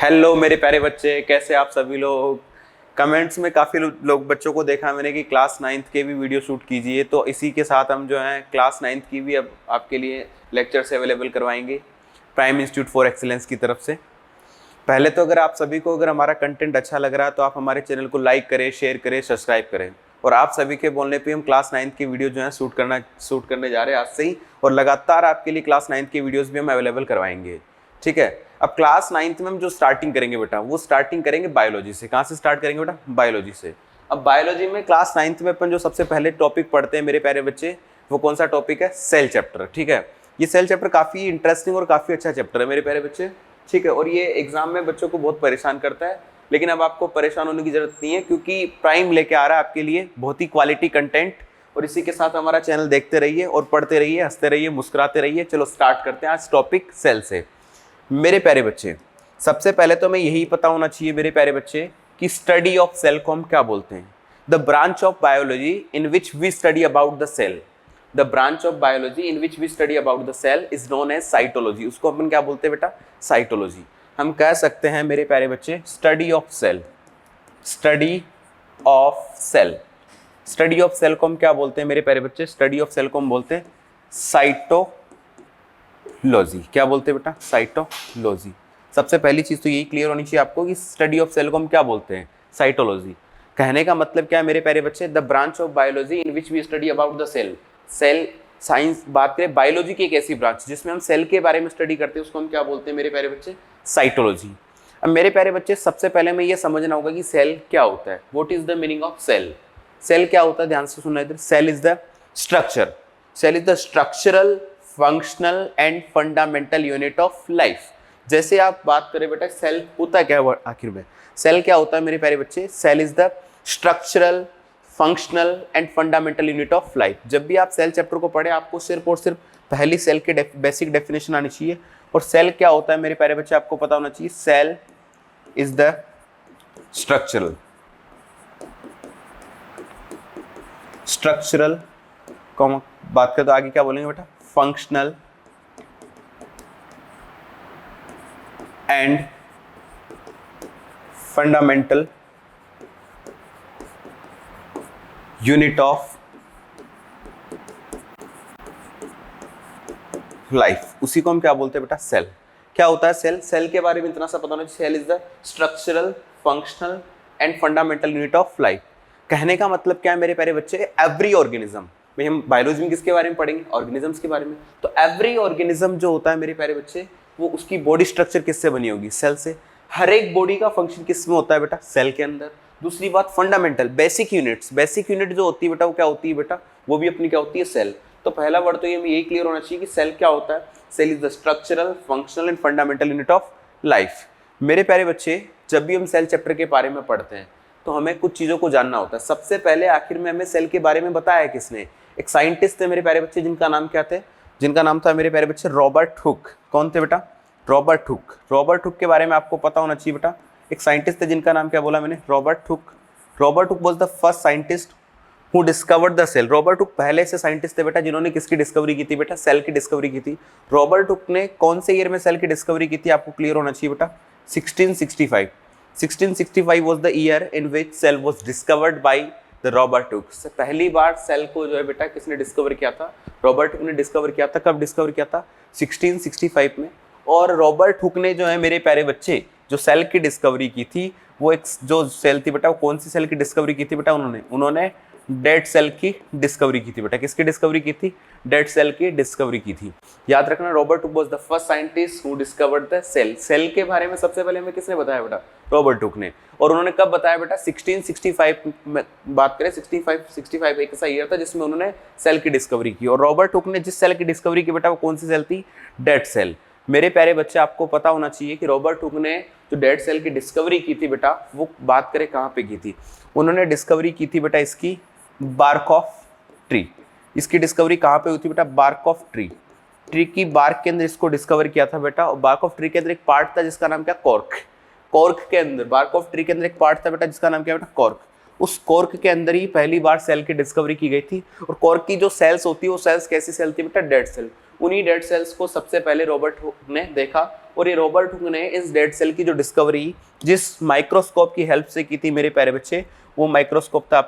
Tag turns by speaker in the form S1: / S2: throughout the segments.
S1: Hello मेरे प्यारे बच्चे, कैसे आप सभी लोग। कमेंट्स में काफ़ी लोग बच्चों को देखा मैंने कि क्लास नाइन्थ के भी वीडियो शूट कीजिए, तो इसी के साथ हम जो है क्लास नाइन्थ की भी अब आपके लिए लेक्चर्स अवेलेबल करवाएंगे प्राइम इंस्टीट्यूट फॉर एक्सीलेंस की तरफ से। पहले तो अगर आप सभी को हमारा कंटेंट अच्छा लग रहा है तो आप हमारे चैनल को लाइक करें, शेयर करें, सब्सक्राइब करें। और आप सभी के बोलने पे हम क्लास नाइन्थ की वीडियो जो है शूट करने जा रहे हैं आज से ही, और लगातार आपके लिए क्लास नाइन्थ की वीडियोस भी हम अवेलेबल करवाएंगे। ठीक है, अब क्लास नाइन्थ में हम जो स्टार्टिंग करेंगे बेटा, वो स्टार्टिंग करेंगे बायोलॉजी से। कहाँ से स्टार्ट करेंगे बेटा? बायोलॉजी से। अब बायोलॉजी में क्लास नाइन्थ में अपन जो सबसे पहले टॉपिक पढ़ते हैं मेरे प्यारे बच्चे, वो कौन सा टॉपिक है? Cell chapter. ठीक है, ये सेल चैप्टर काफ़ी इंटरेस्टिंग और काफ़ी अच्छा चैप्टर है मेरे प्यारे बच्चे। ठीक है, और ये एग्जाम में बच्चों को बहुत परेशान करता है, लेकिन अब आपको परेशान होने की जरूरत नहीं है, क्योंकि प्राइम लेके आ रहा है आपके लिए बहुत ही क्वालिटी कंटेंट। और इसी के साथ हमारा चैनल देखते रहिए और पढ़ते रहिए, हंसते रहिए, मुस्कुराते रहिए। चलो स्टार्ट करते हैं आज टॉपिक सेल से। मेरे प्यारे बच्चे, सबसे पहले तो हमें यही पता होना चाहिए मेरे प्यारे बच्चे कि स्टडी ऑफ सेल को हम क्या बोलते हैं। The branch of biology in which we study about the cell, the branch of biology in which we study about the cell is known as cytology. उसको अपन क्या बोलते हैं बेटा? साइटोलॉजी। हम कह सकते हैं मेरे प्यारे बच्चे study of cell, study of cell. Study of cell को हम क्या बोलते हैं मेरे प्यारे बच्चे? स्टडी ऑफ सेल को हम बोलते हैं साइटोलॉजी। क्या बोलते हैं बेटा? साइटोलॉजी। सबसे पहली चीज तो यही क्लियर होनी चाहिए आपको कि स्टडी ऑफ सेल को हम क्या बोलते हैं? साइटोलॉजी। कहने का मतलब क्या है मेरे प्यारे बच्चे? The branch of biology in which we study about the cell. Cell science बात करें, बायोलॉजी की एक ऐसी ब्रांच जिसमें हम सेल के बारे में स्टडी करते हैं, उसको हम क्या बोलते हैं मेरे प्यारे बच्चे? साइटोलॉजी। अब मेरे प्यारे बच्चे, सबसे पहले हमें यह समझना होगा कि सेल क्या होता है। What is the meaning of cell? Cell क्या होता है? ध्यान से सुनना इधर। Cell is the structure, cell is the structural, functional and fundamental unit of life. जैसे आप बात करें बेटा, सेल होता क्या है आखिर में? सेल क्या होता है मेरे प्यारे बच्चे? Cell is the structural, functional and fundamental unit of life. जब भी आप सेल चैप्टर को पढ़े, आपको सिर्फ और सिर्फ पहली सेल के बेसिक डेफिनेशन आनी चाहिए। और सेल क्या होता है मेरे प्यारे बच्चे आपको पता होना चाहिए। Cell is the structural, structural बात करें तो आगे क्या बोलेंगे बेटा? Functional and fundamental unit of life. उसी को हम क्या बोलते हैं बेटा? सेल। क्या होता है सेल? सेल के बारे में इतना सा पता होना चाहिए। Cell is the structural, functional and fundamental unit of life. कहने का मतलब क्या है मेरे प्यारे बच्चे? एवरी ऑर्गेनिज्म, भाई हम बायोलॉजी में किसके बारे में पढ़ेंगे? ऑर्गेनिजम्स के बारे में। तो एवरी ऑर्गेनिज्म जो होता है मेरे प्यारे बच्चे, वो उसकी बॉडी स्ट्रक्चर किससे बनी होगी? सेल से। हर एक बॉडी का फंक्शन किस में होता है बेटा? सेल के अंदर। दूसरी बात, fundamental, basic units, basic unit जो होती है बेटा, वो क्या होती है बेटा? वो भी अपनी क्या होती है? सेल। तो पहला वर्ड तो ये यही क्लियर होना चाहिए कि सेल क्या होता है। Cell is the structural, functional and fundamental unit of life. मेरे प्यारे बच्चे, जब भी हम सेल चैप्टर के बारे में पढ़ते हैं तो हमें कुछ चीजों को जानना होता है। सबसे पहले आखिर में हमें सेल के बारे में बताया किसने? एक साइंटिस्ट थे मेरे प्यारे बच्चे, जिनका नाम क्या थे? जिनका नाम था मेरे प्यारे बच्चे रॉबर्ट हुक। कौन थे बेटा? Robert Hooke. रॉबर्ट हुक के बारे में आपको पता होना चाहिए बेटा। एक साइंटिस्ट थे जिनका नाम क्या बोला मैंने? Robert Hooke. Robert Hooke was the first scientist who discovered the cell. Robert Hooke पहले से साइंटिस्ट थे बेटा जिन्होंने किसकी डिस्कवरी की थी बेटा? सेल की डिस्कवरी की थी। रॉबर्ट हुक ने कौन से ईयर में सेल की डिस्कवरी की थी? आपको क्लियर होना चाहिए बेटा। 1665। 1665 was the year in which cell was discovered by the Robert Hooke. पहली बार सेल को जो है बेटा किसने डिस्कवर किया था? रॉबर्ट हुक ने डिस्कवर किया था। कब डिस्कवर किया था? 1665 में। और रॉबर्ट हुक ने जो है मेरे प्यारे बच्चे, जो सेल की डिस्कवरी की थी, वो एक जो सेल थी बेटा, वो कौन सी सेल की डिस्कवरी की थी बेटा? उन्होंने डेड सेल की डिस्कवरी की थी बेटा। किसकी डिस्कवरी की थी? डेड सेल की डिस्कवरी की थी। याद रखना, Robert Hooke was the first scientist who discovered the cell. Cell के बारे में सबसे पहले हमें किसने बताया बेटा? रॉबर्ट हुक ने। और उन्होंने कब बताया बेटा? 1665 में बात करें। 65 एक ऐसा ईयर था जिसमें उन्होंने सेल की डिस्कवरी की। और रॉबर्ट हुक ने जिस सेल की डिस्कवरी की बेटा, वो कौन सी सेल थी? Dead cell. मेरे प्यारे बच्चे, आपको पता होना चाहिए कि रॉबर्ट हुक ने जो डेड सेल की डिस्कवरी की थी बेटा, वो बात करें कहाँ पे की थी? उन्होंने डिस्कवरी की थी बेटा इसकी बार्क ऑफ ट्री। इसकी डिस्कवरी कहाँ पे हुई थी बेटा? Bark of tree. ट्री की बार्क के अंदर इसको डिस्कवर किया था बेटा। और बार्क ऑफ ट्री के अंदर एक पार्ट था जिसका नाम क्या? कॉर्क। कॉर्क के अंदर, बार्क ऑफ ट्री के अंदर एक पार्ट था बेटा जिसका नाम क्या बेटा? कॉर्क। उस कॉर्क के अंदर ही पहली बार सेल की डिस्कवरी की गई थी। और कॉर्क की जो सेल्स होती है, वो सेल्स कैसी सेल थी बेटा? Dead cell. उन्हीं डेड सेल्स को सबसे पहले रॉबर्ट हुक ने देखा और ये रॉबर्ट हुक ने इस डेड सेल की जो डिस्कवरी जिस माइक्रोस्कोप की हेल्प से की थी मेरे प्यारे बच्चे, वो माइक्रोस्कोप था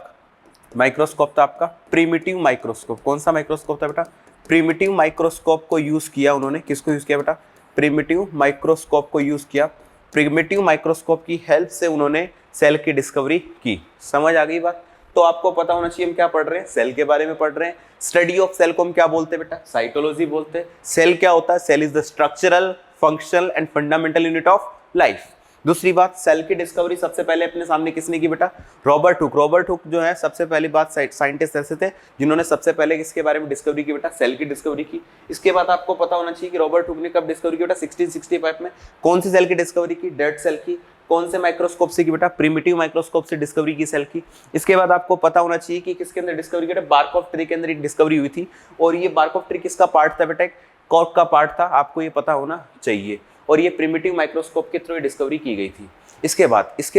S1: आपका प्रिमिटिव माइक्रोस्कोप। कौन सा माइक्रोस्कोप था बेटा? प्रिमिटिव माइक्रोस्कोप को यूज किया उन्होंने। किसको यूज किया बेटा? प्रिमिटिव माइक्रोस्कोप को यूज किया। प्रिमिटिव माइक्रोस्कोप की हेल्प से उन्होंने सेल की डिस्कवरी की। समझ आ गई बात? तो आपको पता होना चाहिए हम क्या पढ़ रहे हैं, सेल के बारे में पढ़ रहे हैं। स्टडी ऑफ सेल को हम क्या बोलते हैं बेटा? साइटोलॉजी बोलते हैं। सेल क्या होता है? Cell is the structural, functional and fundamental unit of life. दूसरी बात, सेल की डिस्कवरी सबसे पहले अपने सामने किसने की बेटा? Robert Hooke. रॉबर्ट हुक जो है सबसे पहली बात साइंटिस्ट ऐसे थे जिन्होंने सबसे पहले किसके बारे में डिस्कवरी की बेटा? सेल की डिस्कवरी की। इसके बाद आपको पता होना चाहिए कि रॉबर्ट हुक ने कब डिस्कवरी की बेटा? 1665 में। कौन सी सेल की डिस्कवरी की? डेड सेल की। कौन से माइक्रोस्कोप से की बेटा? प्रिमिटिव माइक्रोस्कोप से डिस्कवरी की सेल की। इसके बाद आपको पता होना चाहिए कि किसके अंदर डिस्कवरी की बेटा? बार्क ऑफ ट्री के अंदर एक डिस्कवरी हुई थी। और ये बार्क ऑफ ट्री किसका पार्ट था बेटा? कॉर्क का पार्ट था। आपको ये पता होना चाहिए। और ये प्रिमिटिव माइक्रोस्कोप के थ्रू डिस्कवरी की गई थी। इसके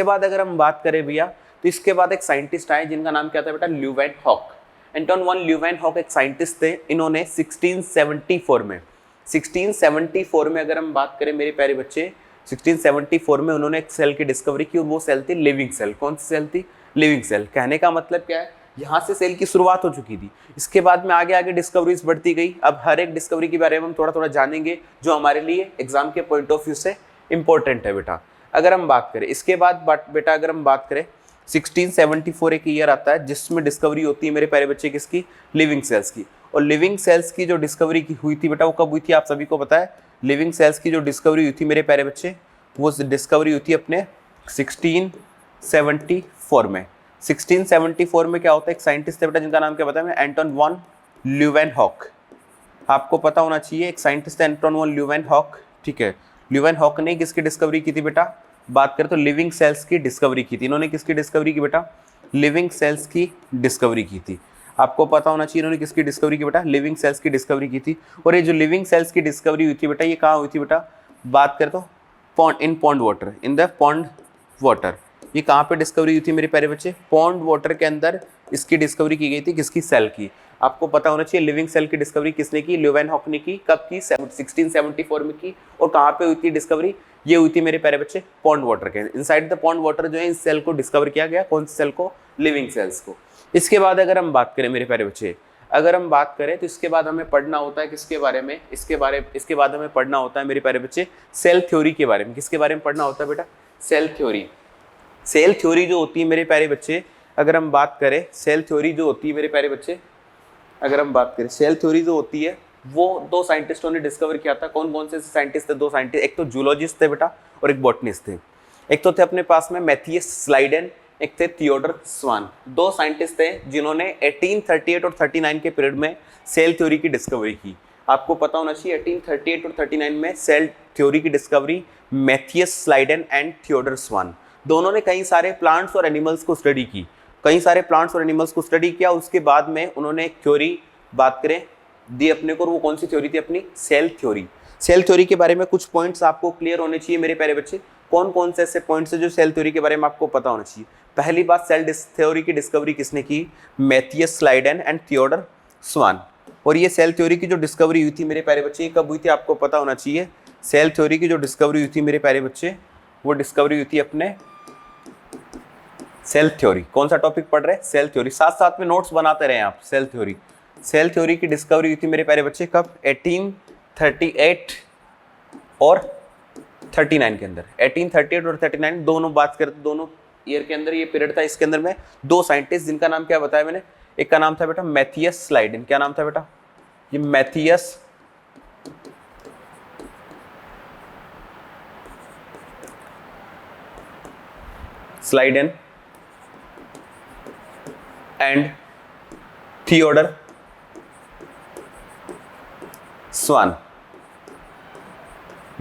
S1: बाद अगर हम बात करें भैया, तो इसके बाद एक साइंटिस्ट आए जिनका नाम क्या था बेटा? Leeuwenhoek. Anton van Leeuwenhoek एक साइंटिस्ट थे। इन्होंने 1674 में अगर हम बात करें मेरे प्यारे बच्चे, 1674 में उन्होंने एक सेल की डिस्कवरी की और वो सेल थी लिविंग सेल। कौन सी सेल थी? Living cell. कहने का मतलब क्या है? यहाँ से सेल की शुरुआत हो चुकी थी। इसके बाद में आगे आगे डिस्कवरीज बढ़ती गई। अब हर एक डिस्कवरी के बारे में हम थोड़ा थोड़ा जानेंगे जो हमारे लिए एग्जाम के पॉइंट ऑफ व्यू से इंपॉर्टेंट है बेटा। अगर हम बात करें इसके बाद बेटा, अगर हम बात करें 1674 एक ईयर आता है जिसमें डिस्कवरी होती है मेरे प्यारे बच्चे किसकी? लिविंग सेल्स की। और लिविंग सेल्स की जो डिस्कवरी की हुई थी बेटा, वो कब हुई थी आप सभी को पता है? लिविंग सेल्स की जो डिस्कवरी हुई थी मेरे प्यारे बच्चे, वो डिस्कवरी हुई थी अपने 1674 में। 1674 में क्या होता है? एक साइंटिस्ट थे बेटा जिनका नाम क्या बताया मैं? Anton van Leeuwenhoek. आपको पता होना चाहिए एक साइंटिस्ट है एंटोन वन ल्यूवेन हॉक। ठीक है, ल्यूवेन हॉक ने किसकी डिस्कवरी की थी बेटा? बात करें तो लिविंग सेल्स की डिस्कवरी की थी। इन्होंने किसकी डिस्कवरी की बेटा? लिविंग सेल्स की डिस्कवरी की थी। आपको पता होना चाहिए इन्होंने किसकी डिस्कवरी की बेटा? लिविंग सेल्स की डिस्कवरी की थी। और ये जो लिविंग सेल्स की डिस्कवरी हुई थी बेटा, ये कहाँ हुई थी बेटा? बात करें तो pond water, in the pond water. ये कहाँ पे डिस्कवरी हुई थी मेरे प्यारे बच्चे? पॉन्ड वाटर के अंदर इसकी डिस्कवरी की गई थी। किसकी? सेल की। आपको पता होना चाहिए लिविंग सेल की डिस्कवरी किसने की? ल्यूवेन हॉक ने की। कब की? 1674 में की। और कहाँ पे हुई थी डिस्कवरी? ये हुई थी मेरे प्यारे बच्चे पॉन्ड वाटर के। इनसाइड द पॉन्ड वाटर जो है इस सेल को डिस्कवर किया गया। कौन सी सेल को? लिविंग सेल्स को। इसके बाद अगर हम बात करें मेरे प्यारे बच्चे, अगर हम बात करें तो इसके बाद हमें पढ़ना होता है किसके बारे में? इसके बाद हमें पढ़ना होता है मेरे प्यारे बच्चे सेल थ्योरी के बारे में। किसके बारे में पढ़ना होता है बेटा? Cell theory. सेल थ्योरी जो होती है मेरे प्यारे बच्चे, अगर हम बात करें सेल थ्योरी जो होती है मेरे प्यारे बच्चे, अगर हम बात करें सेल थ्योरी जो होती है वो दो साइंटिस्टों ने डिस्कवर किया था। कौन कौन से साइंटिस्ट थे? दो साइंटिस्ट, एक तो जूलॉजिस्ट थे बेटा और एक बॉटनिस्ट थे। एक तो थे अपने पास में मैथियस स्लाइडेन, एक थे थियोडर स्वान। दो साइंटिस्ट थे जिन्होंने 1838 और 39 के पीरियड में सेल थ्योरी की डिस्कवरी की। आपको पता होना चाहिए 1838 और 39 में सेल थ्योरी की discovery Matthias Schleiden and Theodore स्वान दोनों ने कई सारे प्लांट्स और एनिमल्स को स्टडी की। स्टडी किया। उसके बाद में उन्होंने एक थ्योरी बात करें दी अपने को, वो कौन सी थ्योरी थी? अपनी सेल थ्योरी। सेल थ्योरी के बारे में कुछ पॉइंट्स आपको क्लियर होने चाहिए मेरे प्यारे बच्चे। कौन कौन से ऐसे पॉइंट्स है जो सेल थ्योरी के बारे में आपको पता होना चाहिए? पहली बात, सेल थ्योरी की डिस्कवरी किसने की? मैथियस स्लाइडेन एंड थियोडर स्वान। और ये सेल थ्योरी की जो डिस्कवरी हुई थी मेरे प्यारे बच्चे, कब हुई थी आपको पता होना चाहिए। सेल थ्योरी की जो डिस्कवरी हुई थी मेरे प्यारे बच्चे, वो डिस्कवरी हुई थी अपने सेल थ्योरी। कौन सा टॉपिक पढ़ रहे हैं? Cell theory. साथ साथ में नोट्स बनाते रहे आप। सेल थ्योरी की डिस्कवरी हुई थी मेरे प्यारे बच्चे कब? 1838 और 39 के अंदर। 1838 और 39 दोनों बात करते, दोनों ईयर के अंदर ये पीरियड था। इसके अंदर में दो साइंटिस्ट जिनका नाम क्या बताया मैंने? एक का नाम था बेटा मैथियस स्लाइडेन। क्या नाम था बेटा? ये मैथियस स्लाइडेन एंड थियोडर स्वान।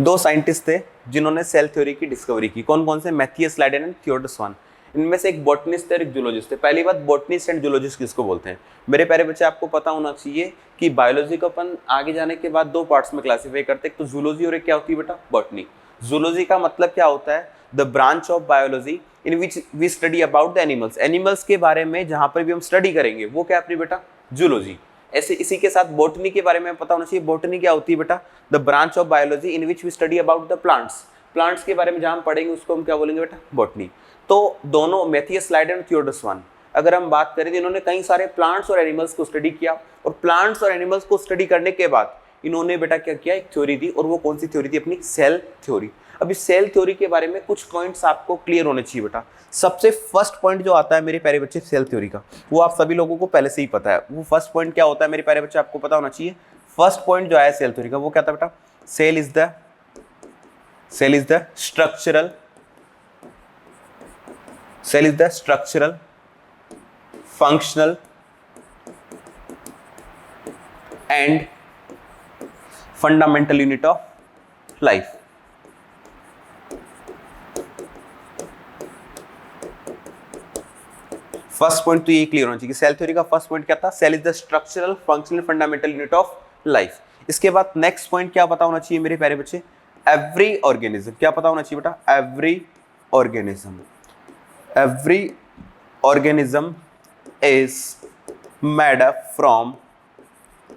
S1: दो साइंटिस्ट थे जिन्होंने सेल थ्योरी की डिस्कवरी की। कौन कौन से? मैथियस स्लाइडेन एंड थियोडर स्वान। इनमें से एक बॉटनिस्ट थे और एक जूलॉजिस्ट थे। पहली बात, बॉटनिस्ट एंड जूलॉजिस्ट किसको बोलते हैं? मेरे प्यारे बच्चे आपको पता होना चाहिए कि बायोलॉजी को अपन आगे जाने के बाद दो पार्ट्स में क्लासिफाई करते हैं, एक तो जूलॉजी और एक क्या होती है बेटा? बॉटनी। जूलॉजी का मतलब क्या होता है? The branch of biology in which we study about the animals. Animals के बारे में जहां पर भी हम स्टडी करेंगे वो क्या अपनी बेटा? जूलॉजी। ऐसे इसी के साथ बॉटनी के बारे में पता होना चाहिए। बॉटनी क्या होती है बेटा? The branch of biology in which we study about the plants. Plants के बारे में जहां हम पढ़ेंगे उसको हम क्या बोलेंगे बेटा? बॉटनी। तो दोनों मैथियस लाइडेन और थियोडोर स्वान, अगर हम बात करें तो इन्होंने कई सारे प्लांट्स और एनिमल्स को स्टडी किया, और प्लांट्स और एनिमल्स को स्टडी करने के बाद इन्होंने बेटा क्या किया? एक थ्योरी दी, और वो कौन सी थ्योरी थी? अपनी सेल थ्योरी। अब इस सेल थ्योरी के बारे में कुछ पॉइंट्स आपको क्लियर होने चाहिए बेटा। सबसे फर्स्ट पॉइंट जो आता है मेरे प्यारे बच्चे सेल थ्योरी का, वो आप सभी लोगों को पहले से ही पता है। वो फर्स्ट पॉइंट क्या होता है मेरे प्यारे बच्चे? आपको पता होना चाहिए। फर्स्ट पॉइंट जो है सेल थ्योरी का वो क्या था बेटा? Cell is the structural functional and fundamental unit of life. First point तो ये क्लियर होना चाहिए कि सेल थ्योरी का फर्स्ट पॉइंट क्या था? Cell is the structural functional fundamental unit of life. इसके बाद नेक्स्ट पॉइंट क्या पता होना चाहिए मेरे प्यारे बच्चे? Every organism. क्या पता होना चाहिए बेटा? Every organism is made up from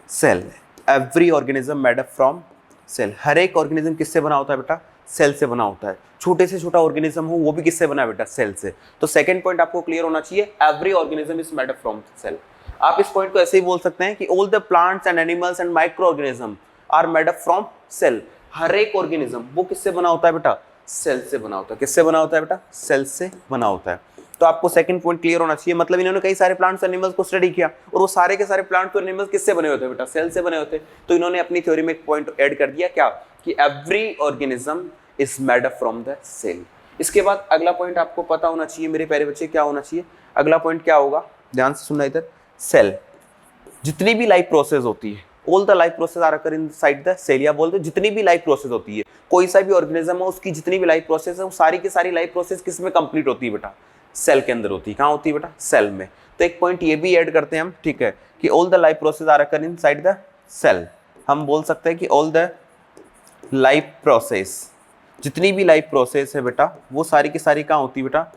S1: cell. Every organism made up from cell. हर एक ऑर्गेनिज्म किससे बना होता है बेटा? सेल से बना होता है। छोटे से छोटा ऑर्गेनिज्म हो वो भी किससे बना है बेटा? सेल से। तो सेकंड पॉइंट आपको क्लियर होना चाहिए, every organism is made up from cell. आप इस पॉइंट को ऐसे ही बोल सकते हैं कि all the plants and animals and microorganism are made up from cell. हर एक ऑर्गेनिज्म वो किससे बना होता है बेटा? सेल से बना होता है। किससे बना होता है बेटा? सेल से बना होता है। तो आपको सेकंड पॉइंट क्लियर होना चाहिए। मतलब इन्होंने कई सारे प्लांट्स और एनिमल्स को स्टडी किया, और वो सारे के सारे प्लांट्स और एनिमल्स किससे बने होते हैं बेटा? सेल से बने होते हैं। तो इन्होंने अपनी थ्योरी में एक पॉइंट ऐड कर दिया, क्या? कि every organism is made up from the cell. इसके बाद अगला पॉइंट आपको पता होना चाहिए मेरे प्यारे बच्चे, क्या होना चाहिए? अगला पॉइंट क्या होगा? ध्यान से सुनना इधर। सेल, जितनी भी लाइफ प्रोसेस होती है, all the life process are occur inside the cell. या बोलते जितनी भी लाइफ प्रोसेस होती है, कोई सा भी ऑर्गेनिज्म है उसकी जितनी भी लाइफ प्रोसेस है वो सारी की सारी लाइफ प्रोसेस किस में कंप्लीट होती है बेटा? सेल के अंदर होती है। कहाँ होती है बेटा? सेल में। तो एक पॉइंट ये भी ऐड करते हैं हम, ठीक है, कि all the life process are occur inside the cell. हम बोल सकते हैं कि ऑल द लाइफ प्रोसेस, जितनी भी लाइफ प्रोसेस है बेटा वो सारी की सारी कहाँ होती है बेटा?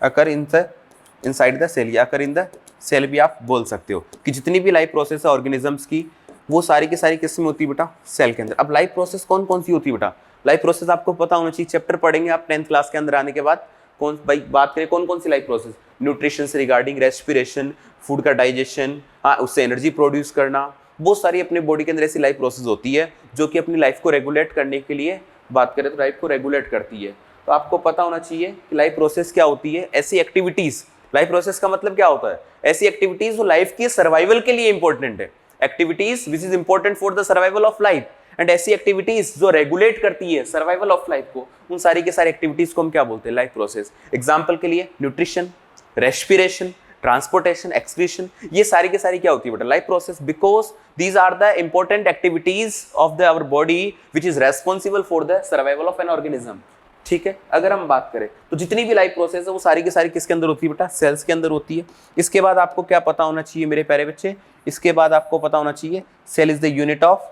S1: अकर इनसाइड द सेल, या अकर इन द सेल भी आप बोल सकते हो कि जितनी भी लाइफ प्रोसेस है ऑर्गेनिजम्स की वो सारी की सारी किस में होती है बेटा? सेल के अंदर। अब लाइफ प्रोसेस कौन कौन सी होती है बेटा? लाइफ प्रोसेस आपको पता होना चाहिए, चैप्टर पढ़ेंगे आप 10th क्लास के अंदर आने के बाद। कौन भाई बात करें कौन कौन सी लाइफ प्रोसेस? न्यूट्रिशन से रिगार्डिंग, रेस्पिरेशन, फूड का डाइजेशन, उससे एनर्जी प्रोड्यूस करना, बहुत सारी अपने बॉडी के अंदर ऐसी लाइफ प्रोसेस होती है जो कि अपनी लाइफ को रेगुलेट करने के लिए बात करें तो लाइफ को रेगुलेट करती है। तो आपको पता होना चाहिए कि लाइफ प्रोसेस क्या होती है। ऐसी एक्टिविटीज, लाइफ प्रोसेस का मतलब क्या होता है? ऐसी एक्टिविटीज जो लाइफ के सर्वाइवल के लिए इंपॉर्टेंट है। Activities which is important for the survival of life, and ऐसी एक्टिविटीज जो रेगुलेट करती है सर्वाइवल ऑफ लाइफ को, उन सारी के सारी एक्टिविटीज को हम क्या बोलते हैं? Life process. एग्जाम्पल के लिए न्यूट्रिशन, रेस्पिरेशन, ट्रांसपोर्टेशन, एक्सक्रीशन, ये सारी की सारी क्या होती है बेटा? Life process, because these are the important activities of the our body which is responsible for the survival of an organism. ठीक है, अगर हम बात करें तो जितनी भी लाइफ प्रोसेस है वो सारी की सारी किसके अंदर होती है बेटा? सेल्स के अंदर होती है। इसके बाद आपको क्या पता होना चाहिए मेरे प्यारे बच्चे? इसके बाद आपको पता होना चाहिए cell is the unit of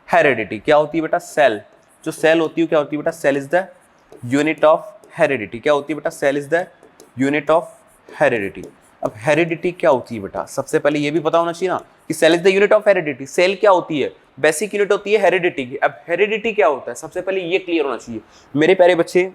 S1: heredity. क्या होती है बेटा? सेल, जो सेल होती है क्या होती है बेटा? Cell is the unit of heredity. क्या होती है बेटा? Cell is the unit of heredity. अब हेरिडिटी क्या होती है बेटा? सबसे पहले ये भी पता होना चाहिए ना कि cell is the unit of heredity. सेल क्या होती है? बेसिक यूनिट होती है हेरिडिटी की। अब हेरिडिटी क्या होता है? सबसे पहले ये क्लियर होना चाहिए मेरे प्यारे बच्चे।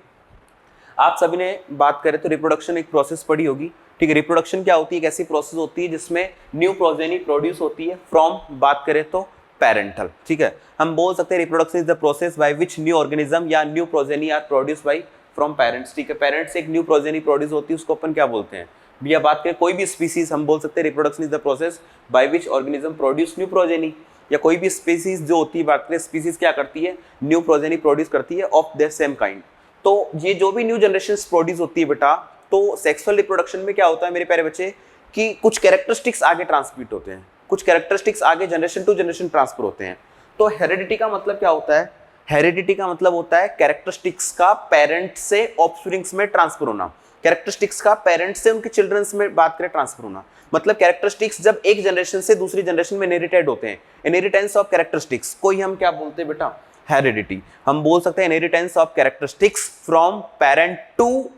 S1: आप सभी ने बात करें तो रिप्रोडक्शन एक प्रोसेस पढ़ी होगी, ठीक है। रिप्रोडक्शन क्या होती है? एक ऐसी प्रोसेस होती है जिसमें न्यू प्रोजेनी प्रोड्यूस होती है फ्रॉम, बात करें तो पैरेंटल, ठीक है। हम बोल सकते हैं reproduction is the process by which new organism या new progeny are produce by from parents, ठीक है। पेरेंट्स से एक न्यू प्रोजेनी प्रोड्यूस होती है, उसको अपन क्या बोलते हैं भैया? बात करें कोई भी स्पीसीज, हम बोल सकते हैं reproduction is the process by which organism produce new progeny. या कोई भी स्पीसीज जो होती है, बात करें स्पीसीज क्या करती है? न्यू प्रोजेनी प्रोड्यूस करती है ऑफ देयर सेम काइंड। तो ये जो भी न्यू जनरेशन प्रोड्यूस होती है बेटा, तो सेक्सुअल रिप्रोडक्शन में क्या होता है मेरे प्यारे बच्चे कि कुछ कैरेक्टरिस्टिक्स आगे ट्रांसमिट होते हैं, कुछ कैरेक्टरिस्टिक्स आगे जनरेशन टू जनरेशन ट्रांसफर होते हैं। तो हेरिडिटी का मतलब क्या होता है? हेरिडिटी का मतलब होता है कैरेक्टरिस्टिक्स का पेरेंट से ऑफस्प्रिंग्स में ट्रांसफर होना, कैरेक्टरिस्टिक्स का पेरेंट से उनके चिल्ड्रंस में बात करें ट्रांसफर होना। मतलब कैरेक्टरिस्टिक्स जब एक जनरेशन से दूसरी जनरेशन में इनहेरिटेड होते हैं, इनहेरिटेंस ऑफ कैरेक्टरिस्टिक्स को ही हम क्या बोलते हैं बेटा? हेरिडिटी। हम बोल सकते हैं inheritance of characteristics from parent to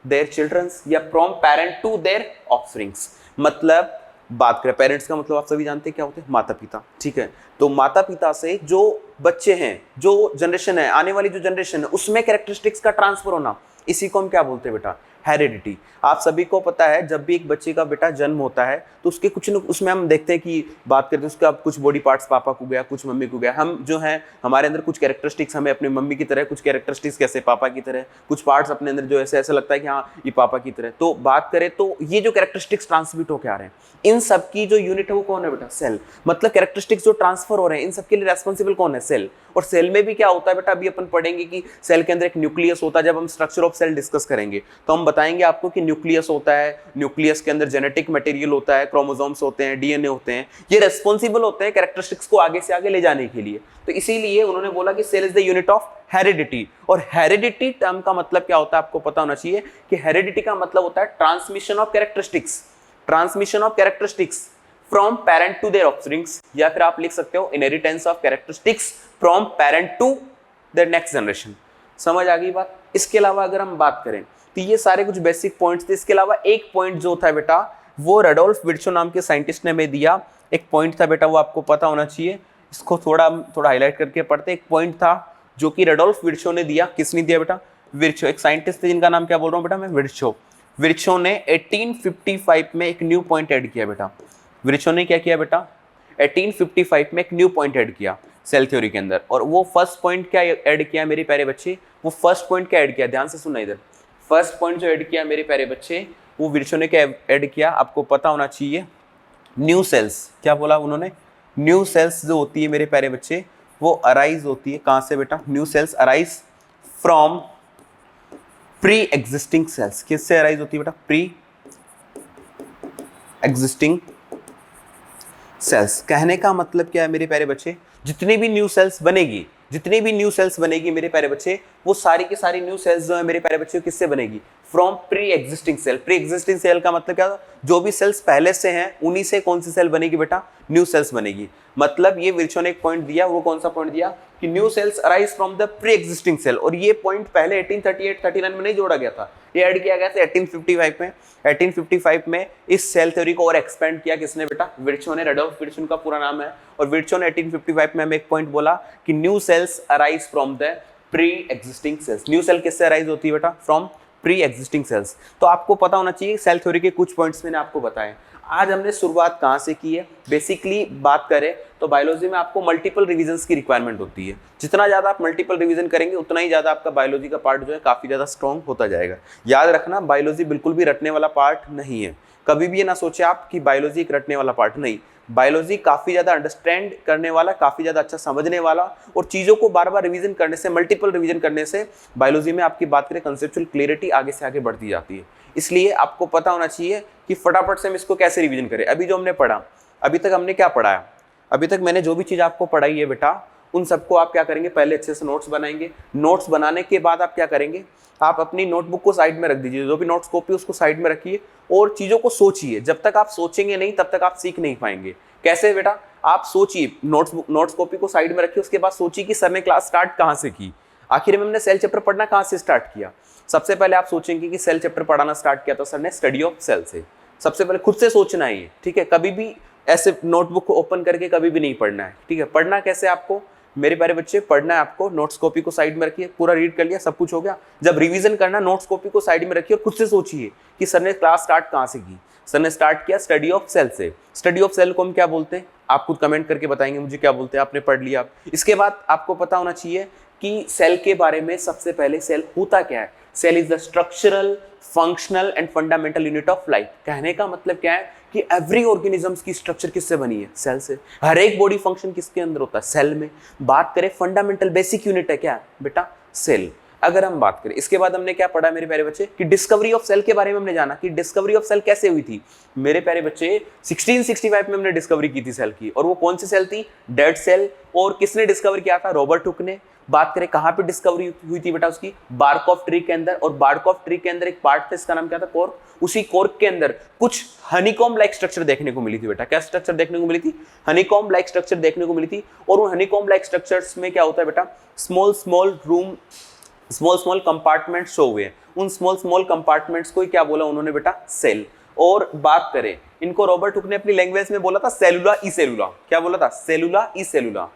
S1: their childrens या from parent to their offsprings. मतलब बात करें पेरेंट्स का मतलब आप सभी जानते हैं क्या होते हैं, माता पिता, ठीक है। तो माता पिता से जो बच्चे हैं, जो जनरेशन है, आने वाली जो जनरेशन है, उसमें कैरेक्टरिस्टिक्स का ट्रांसफर होना, इसी को हम क्या बोलते हैं बेटा, हेरिडिटी। आप सभी को पता है जब भी एक बच्चे का बेटा जन्म होता है तो उसके कुछ न उसमें हम देखते हैं कि बात करते हैं उसका कुछ बॉडी पार्ट्स पापा को गया, कुछ मम्मी को गया। हम जो है हमारे अंदर कुछ कैरेक्टरिस्टिक्स हमें अपनी मम्मी की तरह, कुछ कैरेक्टरिस्टिक्स कैसे पापा की तरह, कुछ पार्ट्स अपने अंदर जो ऐसे ऐसा लगता है कि हाँ ये पापा की तरह। तो बात करें तो ये जो कैरेक्टरिस्टिक्स ट्रांसमिट होकर आ रहे हैं, इन सब की जो यूनिट है वो कौन है बेटा, सेल। मतलब कैरेक्टरिस्टिक्स जो ट्रांसफर हो रहे हैं इन सबके लिए रेस्पॉन्सिबल कौन है, सेल। और सेल में भी क्या होता है बेटा, अभी अपन पढ़ेंगे कि सेल के अंदर एक न्यूक्लियस होता है। जब हम स्ट्रक्चर ऑफ सेल डिस्कस करेंगे तो हम बताएंगे आपको कि न्यूक्लियस होता है, न्यूक्लियस के अंदर जेनेटिक मटेरियल होता है, क्रोमोसोम्स होते हैं, डीएनए होते हैं, ये रेस्पॉन्सिबल होते हैं कैरेक्टरिस्टिक्स को आगे से आगे ले जाने के लिए। तो इसीलिए उन्होंने बोला कि cell is the unit of heredity. और हेरिडिटी टर्म का मतलब क्या होता है आपको पता होना चाहिए कि हेरिडिटी का मतलब होता है transmission of characteristics, transmission of characteristics from parent to their offsprings, या फिर आप लिख सकते हो inheritance of characteristics from parent to their next generation. समझ आ गई बात। इसके अलावा अगर हम बात करें तो ये सारे कुछ बेसिक पॉइंट्स थे। इसके अलावा एक पॉइंट जो था बेटा वो रडोल्फ विर्चो नाम के साइंटिस्ट ने हमें दिया। एक पॉइंट था बेटा वो आपको पता होना चाहिए, इसको थोड़ा हाईलाइट करके पढ़ते। एक पॉइंट था जो कि रडोल्फ विर्चो ने दिया। किसने दिया बेटा, विर्चो, एक साइंटिस्ट थे जिनका नाम क्या बोल रहा हूँ बेटा मैं, विर्चो। विर्चो ने 1855 में एक न्यू पॉइंट ऐड किया बेटा। विर्चो ने क्या किया बेटा, 1855 में एक न्यू पॉइंट ऐड किया सेल थ्योरी के अंदर। और वो फर्स्ट पॉइंट क्या ऐड किया मेरे प्यारे बच्चे, वो फर्स्ट पॉइंट क्या ऐड किया, ध्यान से सुनना इधर। फर्स्ट पॉइंट जो ऐड किया मेरे प्यारे बच्चे, वो विर्चो ने क्या ऐड किया आपको पता होना चाहिए, न्यू सेल्स। क्या बोला उन्होंने, न्यू सेल्स जो होती है मेरे प्यारे बच्चे वो अराइज होती है कहाँ से बेटा, new cells arise from pre existing sales. किससे अराइज होती है बेटा, प्री एग्जिस्टिंग सेल्स। कहने का मतलब क्या है मेरे प्यारे बच्चे, जितनी भी न्यू सेल्स बनेगी, जितनी भी न्यू सेल्स बनेगी मेरे प्यारे बच्चे, वो सारी की सारी न्यू सेल्स जो है मेरे प्यारे बच्चे किससे बनेगी, from pre existing cell. Pre existing cell का मतलब क्या, जो भी सेल्स पहले से हैं उन्हीं से कौन सी सेल बनेगी बेटा, न्यू सेल्स बनेगी। मतलब ये विर्चो ने एक पॉइंट दिया, वो कौन सा पॉइंट दिया कि new cells arise from the pre existing cell. और ये पॉइंट पहले 1838-39 में नहीं जोड़ा गया था, ये ऐड किया गया था 1855 में। 1855 में इस सेल थ्योरी को और एक्सपेंड किया किसने बेटा, विर्चो ने। रडोल्फ विर्चो का पूरा नाम है। और विर्चो ने 1855 में हमें एक पॉइंट बोला कि new cells arise from the pre existing cells. New cell किससे अराइज होती है बेटा, फ्रॉम प्री एग्जिस्टिंग सेल्स। तो आपको पता होना चाहिए सेल थ्योरी के कुछ पॉइंट्स मैंने आपको बताए। आज हमने शुरुआत कहाँ से की है, बेसिकली बात करें तो बायोलॉजी में आपको मल्टीपल रिवीजन्स की रिक्वायरमेंट होती है। जितना ज़्यादा आप मल्टीपल रिवीजन करेंगे उतना ही ज़्यादा आपका बायोलॉजी का पार्ट जो है काफ़ी ज़्यादा स्ट्रॉन्ग होता जाएगा। याद रखना बायोलॉजी बिल्कुल भी रटने वाला पार्ट नहीं है। कभी भी ये ना सोचे आप कि बायोलॉजी एक रटने वाला पार्ट, नहीं। बायोलॉजी काफ़ी ज़्यादा अंडरस्टैंड करने वाला, काफ़ी ज़्यादा अच्छा समझने वाला, और चीज़ों को बार बार रिवीजन करने से, मल्टीपल रिवीजन करने से बायोलॉजी में आपकी बात करें कंसेप्चुअल क्लियरिटी आगे से आगे बढ़ती जाती है। इसलिए आपको पता होना चाहिए कि फटाफट से हम इसको कैसे रिवीजन करें। अभी जो हमने पढ़ा, अभी तक हमने क्या पढ़ाया, अभी तक मैंने जो भी चीज़ आपको पढ़ाई है बेटा, उन सबको आप क्या करेंगे, पहले अच्छे से नोट्स बनाएंगे। नोट्स बनाने के बाद आप क्या करेंगे, आप अपनी नोटबुक को साइड में रख दीजिए, जो भी नोट्स कॉपी उसको साइड में रखिए और चीज़ों को सोचिए। जब तक आप सोचेंगे नहीं तब तक आप सीख नहीं पाएंगे। कैसे बेटा, आप सोचिए, नोट्स कॉपी को साइड में रखिए, उसके बाद सोचिए कि सर ने क्लास स्टार्ट कहाँ से की, आखिर में हमने सेल चैप्टर पढ़ना कहाँ से स्टार्ट किया। सबसे पहले आप सोचेंगे कि सेल चैप्टर पढ़ाना स्टार्ट किया तो सर ने स्टडी ऑफ सेल से। सबसे पहले खुद से सोचना है, ठीक है। कभी भी ऐसे नोटबुक को ओपन करके कभी भी नहीं पढ़ना है, ठीक है। पढ़ना कैसे आपको मेरे प्यारे बच्चे, पढ़ना है आपको, नोट्स कॉपी को साइड में रखिए, पूरा रीड कर लिया, सब कुछ हो गया। जब रिवीजन करना, नोट्स कॉपी को साइड में रखिए और खुद से सोचिए कि सर ने क्लास स्टार्ट कहाँ से की। सर ने स्टार्ट किया स्टडी ऑफ सेल से। स्टडी ऑफ सेल को हम क्या बोलते हैं, आप खुद कमेंट करके बताएंगे मुझे क्या बोलते हैं, आपने पढ़ लिया। इसके बाद आपको पता होना चाहिए कि सेल के बारे में सबसे पहले सेल होता क्या है। Cell is the structural, functional and fundamental unit of life. कहने का मतलब क्या है कि एवरी ऑर्गेनिजम्स की स्ट्रक्चर किससे बनी है, सेल से। हर एक बॉडी फंक्शन किसके अंदर होता है, सेल में। बात करें फंडामेंटल बेसिक यूनिट है क्या बेटा, सेल। अगर हम बात करें, इसके बाद हमने क्या पढ़ा मेरे प्यारे बच्चे कि डिस्कवरी ऑफ सेल के बारे में हमने जाना कि डिस्कवरी ऑफ सेल कैसे हुई थी। मेरे प्यारे बच्चे 1665 में हमने डिस्कवरी की थी सेल की, और वो कौन सी सेल थी, डेड सेल। और किसने डिस्कवर किया था, रॉबर्ट हुक ने। बात करें कहां पे डिस्कवरी हुई थी बेटा, उसकी बार्क ऑफ ट्री के अंदर। और बार्क ऑफ ट्री के अंदर एक पार्ट था, इसका नाम क्या था, कॉर्क। उसी कॉर्क के अंदर कुछ हनीकॉम्ब लाइक स्ट्रक्चर देखने को मिली थी बेटा। क्या स्ट्रक्चर देखने को मिली थी, हनीकॉम्ब लाइक स्ट्रक्चर देखने को मिली थी। और उन हनीकॉम्ब लाइक स्ट्रक्चर्स में क्या होता है बेटा, small small room, small small compartments show हुए। उन स्मॉल स्मॉल कंपार्टमेंट्स को क्या बोला उन्होंने बेटा, सेल। और बात करें, इनको रॉबर्ट हुक ने अपनी लैंग्वेज में बोला था सेलुला ई सेलुला। क्या बोला था? सेलुला ई सेलुला।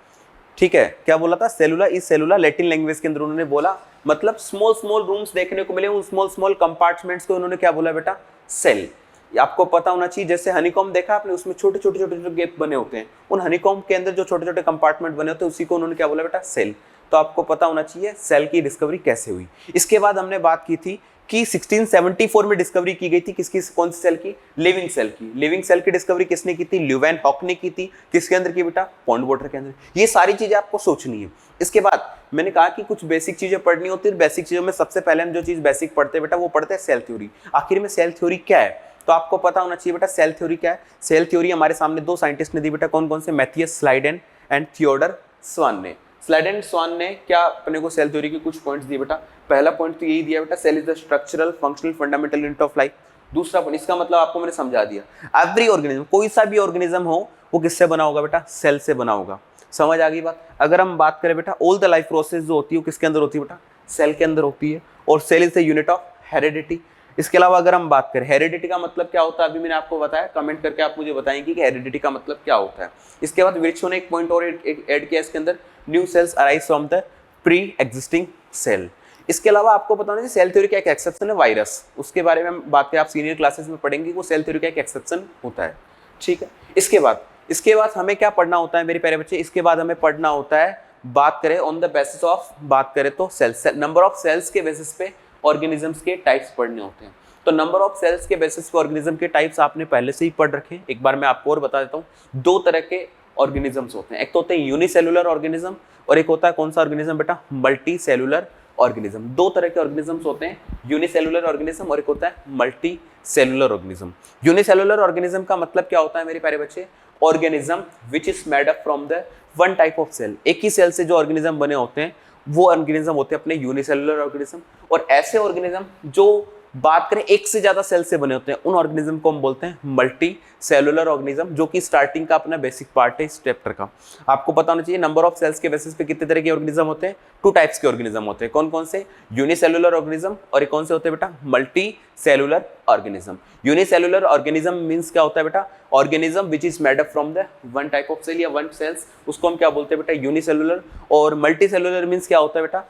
S1: ठीक है, क्या बोला था? सेलुला ई सेलुला, लैटिन लैंग्वेज के अंदर उन्होंने बोला। मतलब स्मॉल स्मॉल रूम्स देखने को मिले, उन स्मॉल स्मॉल कंपार्टमेंट्स को उन्होंने क्या बोला बेटा? सेल। आपको पता होना चाहिए, जैसे हनीकॉम्ब देखा आपने, उसमें छोटे छोटे छोटे छोटे गैप बने होते हैं, उन हनीकॉम्ब के अंदर जो छोटे छोटे कंपार्टमेंट बने होते हैं उसी को उन्होंने क्या बोला बेटा? सेल। तो आपको पता होना चाहिए सेल की डिस्कवरी कैसे हुई। इसके बाद हमने बात की थी कि 1674 में डिस्कवरी की गई थी किसकी? कौन सी सेल की? लिविंग सेल की। लिविंग सेल की डिस्कवरी किसने की थी? ल्यूवेन हॉक ने की थी। किसके अंदर की बेटा? पॉन्ड वाटर के अंदर। ये सारी चीजें आपको सोचनी है। इसके बाद मैंने कहा कि कुछ बेसिक चीजें पढ़नी होती है। बेसिक चीजों में सबसे पहले हम जो चीज बेसिक पढ़ते हैं बेटा, वो पढ़ते हैं सेल थ्योरी। आखिर में सेल थ्योरी क्या है? तो आपको पता होना चाहिए बेटा सेल थ्योरी क्या है। सेल थ्योरी हमारे सामने दो साइंटिस्ट ने दी बेटा, कौन कौन से? मैथियस स्लाइडेन एंड थियोडर स्वान ने। स्लाइडेन स्वान ने क्या अपने को सेल थ्योरी के कुछ पॉइंट्स दिए बेटा। पहला पॉइंट तो यही दिया बेटा, cell is the structural functional fundamental unit of life. दूसरा पॉइंट, इसका मतलब आपको मैंने समझा दिया, एवरी ऑर्गेनिज्म, कोई सा भी ऑर्गेनिज्म हो वो किससे बना होगा बेटा? सेल से बना होगा। समझ आ गई बात? अगर हम बात करें बेटा, ऑल द लाइफ प्रोसेस जो होती है वो किसके अंदर होती है बेटा? सेल के अंदर होती है। और cell is the unit of heredity. इसके अलावा अगर हम बात करें हेरिडिटी का मतलब क्या होता है, अभी मैंने आपको बताया, कमेंट करके आप मुझे बताएंगे कि हेरिडिटी का मतलब क्या होता है। इसके बाद विर्चो ने एक पॉइंट और ऐड किया इसके अंदर, new cells arise from the pre existing cell. इसके अलावा आपको पता होना चाहिए सेल थ्योरी का एक एक्सेप्शन है, वायरस। उसके बारे में हम बात करें, आप सीनियर क्लासेस में पढ़ेंगे, वो सेल थ्योरी का एक एक्सेप्शन होता है। ठीक है, इसके बाद हमें क्या पढ़ना होता है मेरे प्यारे बच्चे? इसके बाद हमें पढ़ना होता है, बात करें ऑन द बेसिस ऑफ, बात करें तो सेल्स, नंबर ऑफ सेल्स के बेसिस पे ऑर्गेनिजम्स के टाइप्स पढ़ने होते हैं। तो नंबर ऑफ सेल्स के बेसिस पे ऑर्गेनिज्म के टाइप्स आपने पहले से ही पढ़ रखे हैं। एक बार मैं आपको और बता देता हूँ, दो तरह के ऑर्गेनिजम्स होते हैं। एक तो होते हैं यूनिसेलुलर ऑर्गेनिज्म, और एक होता है कौन सा ऑर्गेनिज्म बेटा? Multicellular organism. दो तरह के ऑर्गेनिजम्स होते हैं, यूनिसेलुलर ऑर्गेनिज्म और एक होता है multicellular organism. Unicellular organism का मतलब क्या होता है मेरे प्यारे बच्चे? Organism which is made up from the one type of cell. एक ही सेल से जो ऑर्गेनिज्म बने होते हैं वो ऑर्गेनिज्म होते हैं अपने यूनिसेलुलर ऑर्गेनिज्म। और ऐसे ऑर्गेनिज्म जो बात करें एक से ज्यादा सेल से बने होते हैं, उन ऑर्गेनिज्म को हम बोलते हैं मल्टी सेलुलर ऑर्गेनिज्म, जो कि स्टार्टिंग का अपना बेसिक पार्ट है इस चैप्टर का। आपको पता होना चाहिए नंबर ऑफ सेल्स के बेसिस पे कितने तरह के ऑर्गेनिज्म होते हैं? टू टाइप्स के ऑर्गेनिज्म होते हैं। कौन कौन से? यूनिसेलुलर ऑर्गेनिज्म, और एक कौन से होते हैं बेटा? Multicellular organism. Unicellular organism means क्या होता है बेटा? Organism which is made up from the one type of cell या वन सेल्स, उसको हम क्या बोलते हैं बेटा? यूनिसेलुलर। और मल्टी सेलुलर मींस क्या होता है बेटा?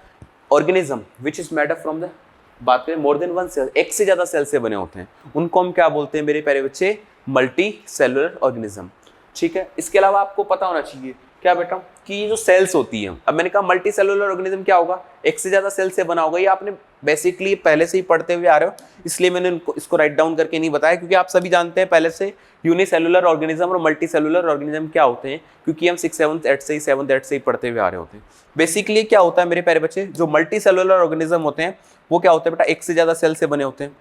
S1: Organism which is made up from the, बात करें मोर देन वन सेल, एक से ज्यादा सेल से बने होते हैं, उनको हम क्या बोलते हैं मेरे प्यारे बच्चे? Multi cellular organism. ठीक है, इसके अलावा आपको पता होना चाहिए क्या बेटा कि ये जो सेल्स होती है, अब मैंने कहा मल्टी सेलुलर ऑर्गेनिज्म क्या होगा? एक से ज्यादा सेल से बना होगा। ये आपने बेसिकली पहले से ही पढ़ते हुए आ रहे हो, इसलिए मैंने इसको राइट डाउन करके नहीं बताया, क्योंकि आप सभी जानते हैं पहले से यूनिसेलुलर ऑर्गेनिज्म और मल्टी सेलुलर ऑर्गेनिज्म क्या होते हैं, क्योंकि हम 6th 7th 8th से ही पढ़ते हुए आ रहे होते हैं। बेसिकली क्या होता है मेरे प्यारे बच्चे? जो मल्टी सेलुलर ऑर्गेनिज्म होते हैं वो क्या होता है बेटा? एक से ज्यादा सेल से बने होते हैं।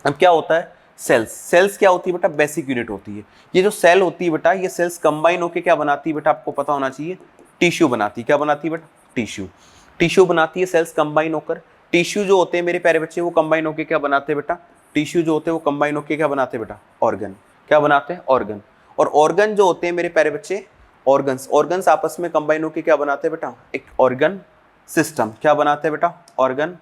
S1: अब क्या होता है? सेल्स क्या होती है बेटा? बेसिक यूनिट होती है। ये जो सेल होती है बेटा, ये सेल्स कंबाइन होकर क्या बनाती है बेटा? आपको पता होना चाहिए, टिश्यू बनाती है। क्या बनाती है बेटा? टिश्यू बनाती है सेल्स कंबाइन होकर। टिश्यू जो होते हैं मेरे प्यारे बच्चे वो कंबाइन होकर क्या बनाते हैं बेटा? टिश्यू जो होते हैं वो कंबाइन होकर क्या बनाते हैं बेटा? ऑर्गन। क्या बनाते हैं? ऑर्गन। और ऑर्गन जो होते हैं मेरे प्यारे बच्चे, ऑर्गन्स आपस में कंबाइन होकर क्या बनाते हैं बेटा? एक ऑर्गन सिस्टम। क्या बनाते हैं बेटा? Organ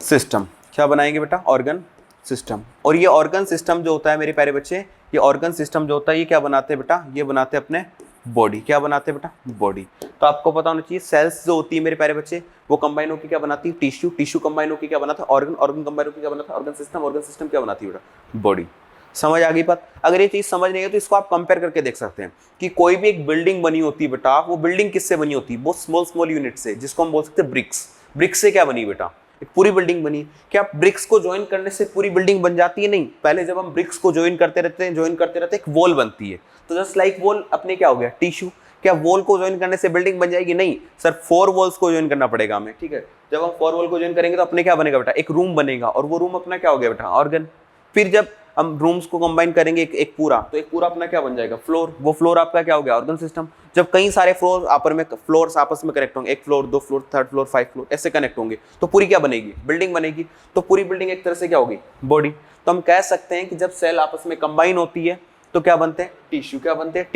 S1: system. क्या बनाएंगे बेटा? Organ system. और ये ऑर्गन सिस्टम जो होता है मेरे प्यारे बच्चे, ये ऑर्गन सिस्टम जो होता है ये क्या बनाते हैं बेटा? ये बनाते हैं अपने बॉडी। क्या बनाते हैं बेटा? बॉडी। तो आपको पता होना चाहिए सेल्स जो होती है मेरे प्यारे बच्चे वो कंबाइन होकर क्या बनाती है? टिश्यू कंबाइन होकर क्या बनाता है? ऑर्गन कंबाइन होकर क्या बनाता है? ऑर्गन सिस्टम क्या बनाती है बेटा? बॉडी। समझ आ गई बात? अगर ये चीज समझ नहीं है तो इसको आप कंपेयर करके देख सकते हैं कि कोई भी एक बिल्डिंग बनी होती है बेटा, वो बिल्डिंग किससे बनी होती है? बहुत स्मॉल यूनिट से, जिसको हम बोल सकते हैं ब्रिक्स। ब्रिक्स से क्या बनी बेटा? एक पूरी बिल्डिंग बनी। क्या ब्रिक्स को ज्वाइन करने से पूरी बिल्डिंग बन जाती है? नहीं। पहले जब हम ब्रिक्स को ज्वाइन करते रहते हैं एक वॉल बनती है। तो जस्ट लाइक वॉल अपने क्या हो गया? टिश्यू। क्या वॉल को ज्वाइन करने से बिल्डिंग बन जाएगी? नहीं सर, 4 वॉल्स को ज्वाइन करना पड़ेगा हमें। ठीक है, जब हम 4 वॉल को ज्वाइन करेंगे तो अपने क्या बनेगा बेटा? एक रूम बनेगा, और वो रूम अपना क्या हो गया बेटा? ऑर्गन। फिर जब हम रूम्स को कंबाइन करेंगे एक पूरा, तो एक पूरा अपना क्या बन जाएगा? फ्लोर। वो फ्लोर आपका क्या हो गया? Organ system. जब कई सारे फ्लोर्स आपस में कनेक्ट होंगे, एक floor, 2 floor, 3rd floor, 5 floor ऐसे कनेक्ट होंगे, तो पूरी क्या बनेगी? बिल्डिंग बनेगी। तो पूरी बिल्डिंग एक तरह से क्या होगी? बॉडी। तो हम कह सकते हैं कि जब सेल आपस में कंबाइन होती है तो क्या बनते हैं? टिश्यू। क्या बनते हैं?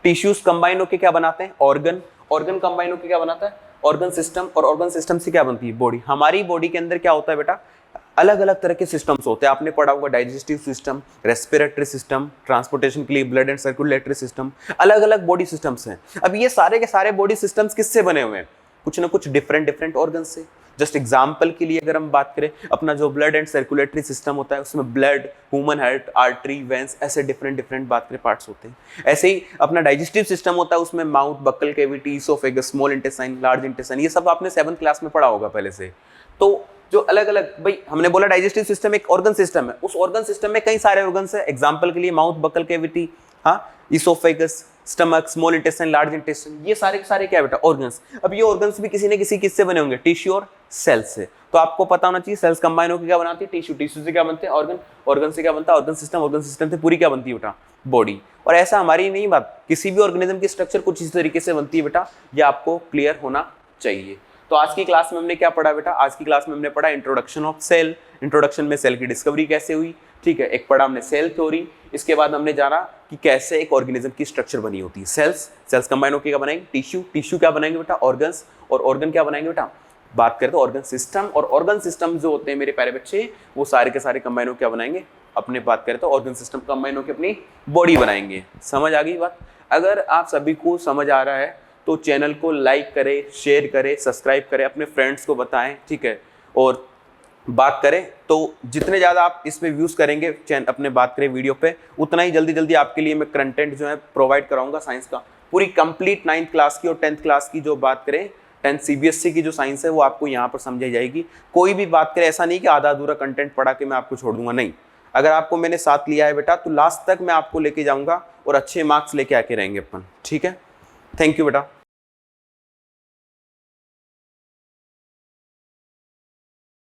S1: टिश्यूज कंबाइन होकर क्या बनाते हैं? ऑर्गन कंबाइन होकर क्या बनाता है? Organ system. और ऑर्गन सिस्टम से क्या बनती है? बॉडी। हमारी बॉडी के अंदर क्या होता है बेटा? अलग अलग तरह के सिस्टम्स होते हैं, आपने पढ़ा होगा digestive system, respiratory system, transportation के लिए ब्लड एंड सर्कुलेटरी सिस्टम, अलग अलग बॉडी सिस्टम्स हैं। अब ये सारे के सारे बॉडी सिस्टम्स किससे बने हुए हैं? कुछ ना कुछ डिफरेंट डिफरेंट ऑर्गन से। जस्ट एग्जाम्पल के लिए अगर हम बात करें, अपना जो ब्लड एंड सर्कुलेटरी सिस्टम होता है उसमें blood, human heart, artery, veins, ऐसे डिफरेंट डिफरेंट बात करें पार्ट्स होते हैं। ऐसे ही अपना डाइजेस्टिव सिस्टम होता है, उसमें mouth, buccal cavity, oesophagus, small intestine, large intestine, ये सब आपने 7th क्लास में पढ़ा होगा पहले से। तो जो अलग अलग, भाई हमने बोला डाइजेस्टिव सिस्टम एक ऑर्गन सिस्टम है, उस ऑर्गन सिस्टम में कई सारे ऑर्गन्स है। एग्जांपल के लिए माउथ, बक्कल कैविटी, हाँ, oesophagus, stomach, small intestine, large intestine, ये सारे के सारे क्या बेटा? ऑर्गन्स। अब ये ऑर्गन्स भी किसी न किसी किससे बने होंगे? टिश्यू और सेल्स से। तो आपको पता होना चाहिए सेल्स कंबाइन होकर क्या बनाती है? टिश्यू। टिश्यू से क्या बनते हैं? ऑर्गन। ऑर्गन से क्या बनता है? Organ system. ऑर्गन सिस्टम से पूरी क्या बनती है बेटा? बॉडी। और ऐसा हमारी नहीं बात, किसी भी ऑर्गेनिज्म की स्ट्रक्चर कुछ इस तरीके से बनती है बेटा, ये आपको क्लियर होना चाहिए। तो आज की क्लास में हमने क्या पढ़ा बेटा? आज की क्लास में हमने पढ़ा इंट्रोडक्शन ऑफ सेल। इंट्रोडक्शन में सेल की डिस्कवरी कैसे हुई, ठीक है, एक पढ़ा हमने सेल थ्योरी। इसके बाद हमने जाना कि कैसे एक ऑर्गेनिज्म की स्ट्रक्चर बनी होती है। सेल्स, सेल्स कंबाइन होकर क्या बनाएंगे? टिश्यू। टिश्यू क्या बनाएंगे बेटा? ऑर्गन्स। और ऑर्गन क्या बनाएंगे बेटा? बात करें तो ऑर्गन सिस्टम। और ऑर्गन सिस्टम जो होते हैं मेरे प्यारे बच्चे, वो सारे के सारे कंबाइन होकर क्या बनाएंगे? अपने बात करें तो ऑर्गन सिस्टम कंबाइन होकर अपनी बॉडी बनाएंगे। समझ आ गई बात? अगर आप सभी को समझ आ रहा है तो चैनल को लाइक करें, शेयर करें, सब्सक्राइब करें, अपने फ्रेंड्स को बताएं, ठीक है। और बात करें तो जितने ज़्यादा आप इस पे व्यूज़ करेंगे अपने बात करें वीडियो पे, उतना ही जल्दी जल्दी आपके लिए मैं कंटेंट जो है प्रोवाइड कराऊंगा साइंस का। पूरी कंप्लीट 9th क्लास की और 10th क्लास की जो बात करें, 10th CBSE की जो साइंस है वो आपको यहाँ पर समझाई जाएगी। कोई भी बात करें, ऐसा नहीं कि आधा अधूरा कंटेंट पढ़ा के मैं आपको छोड़ दूंगा, नहीं। अगर आपको मैंने साथ लिया है बेटा तो लास्ट तक मैं आपको लेके जाऊँगा और अच्छे मार्क्स लेके आके रहेंगे अपन, ठीक है। थैंक यू बेटा।